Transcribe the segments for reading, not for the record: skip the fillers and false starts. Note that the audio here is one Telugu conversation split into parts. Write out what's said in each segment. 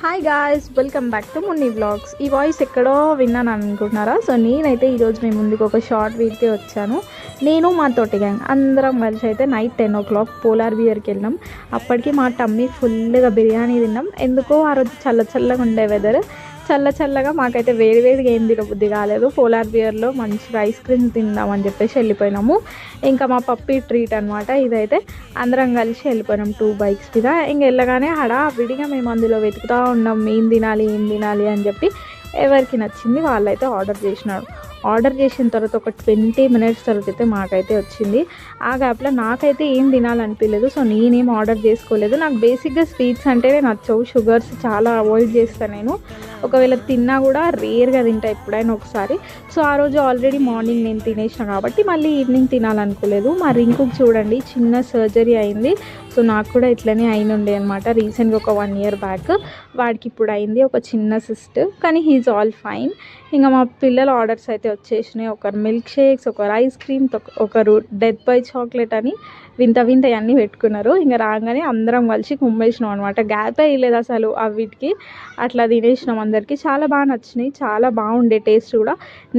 Hi guys, welcome back to Munni vlogs. ఈ వాయిస్ ఎక్కడో విన్నాను అనుకుంటున్నారా? సో నేనైతే ఈరోజు మీ ముందుకు ఒక షార్ట్ వీడియో వచ్చాను. నేను మా తోటి గ్యాంగ్ అందరం కలిసి అయితే నైట్ 10 o'clock పోలార్ బియర్కి వెళ్ళినాం. అప్పటికి మా టమ్మీ ఫుల్గా బిర్యానీ తిన్నాం. ఎందుకో ఆ రోజు చల్లగా ఉండే వెదర్, చల్లగా మాకైతే వేడిగా ఏం తినబుద్ధి కాలేదు. పోలార్ బియర్లో మంచిగా ఐస్ క్రీమ్స్ తిందామని చెప్పేసి వెళ్ళిపోయినాము. ఇంకా మా పప్పి ట్రీట్ అనమాట ఇదైతే. అందరం కలిసి వెళ్ళిపోయినాం 2 bikes మీద. ఇంక వెళ్ళగానే విడిగా మేము అందులో వెతుకుతూ ఉన్నాం ఏం తినాలి అని చెప్పి. ఎవరికి నచ్చింది వాళ్ళైతే ఆర్డర్ చేసినారు. ఆర్డర్ చేసిన తర్వాత ఒక 20 minutes తర్వాత అయితే మాకైతే వచ్చింది. ఆ గ్యాప్లో నాకైతే ఏం తినాలనిపించలేదు. సో నేనేం ఆర్డర్ చేసుకోలేదు. నాకు బేసిక్గా స్వీట్స్ అంటేనే నచ్చవు, షుగర్స్ చాలా అవాయిడ్ చేస్తాను నేను. ఒకవేళ తిన్నా కూడా రేర్గా తింటా ఎప్పుడైనా ఒకసారి. సో ఆ రోజు ఆల్రెడీ మార్నింగ్ నేను తినేసిన కాబట్టి మళ్ళీ ఈవినింగ్ తినాలనుకోలేదు. మా రింకుకి చూడండి చిన్న సర్జరీ అయింది. సో నాకు కూడా ఇట్లనే అయినుండే అనమాట రీసెంట్గా ఒక 1 year బ్యాక్. వాడికి ఇప్పుడు అయింది ఒక చిన్న సిస్ట్, కానీ హీఈస్ ఆల్ ఫైన్. ఇంకా మా పిల్లల ఆర్డర్స్ అయితే వచ్చేసినాయి. ఒకరు మిల్క్ షేక్స్, ఒకరు ఐస్ క్రీమ్, ఒకరు డెత్ బై చాక్లెట్ అని వింత అన్నీ పెట్టుకున్నారు. ఇంకా రాగానే అందరం కలిసి కుమ్మేసినాం అనమాట. గ్యాప్ అయ్యలేదు అసలు వీటికి. అట్లా తినేసినాం. అందరికీ చాలా బాగా నచ్చినాయి, చాలా బాగుండే టేస్ట్ కూడా.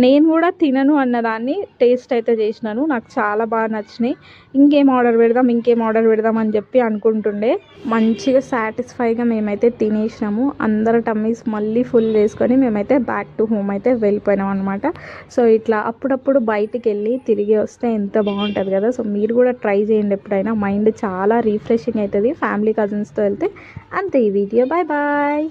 నేను కూడా తినను అన్నదాన్ని టేస్ట్ అయితే చేసినాను, నాకు చాలా బాగా నచ్చినాయి. ఇంకేం ఆర్డర్ పెడదాం అని చెప్పి అనుకుంటుండే. మంచిగా సాటిస్ఫైగా మేమైతే తినేసినాము. అందరు టమ్మీస్ మళ్ళీ ఫుల్ చేసుకొని మేమైతే బ్యాక్ టు హోమ్ అయితే వెళ్ళిపోయినాం అనమాట. సో ఇట్లా అప్పుడప్పుడు బయటికి వెళ్ళి తిరిగి వస్తే ఎంత బాగుంటుంది కదా. సో మీరు కూడా ట్రై చేయండి ఎప్పుడైనా. మైండ్ చాలా రీఫ్రెషింగ్ అవుతుంది ఫ్యామిలీ కజిన్స్తో వెళ్తే. అంతే ఈ వీడియో. బాయ్.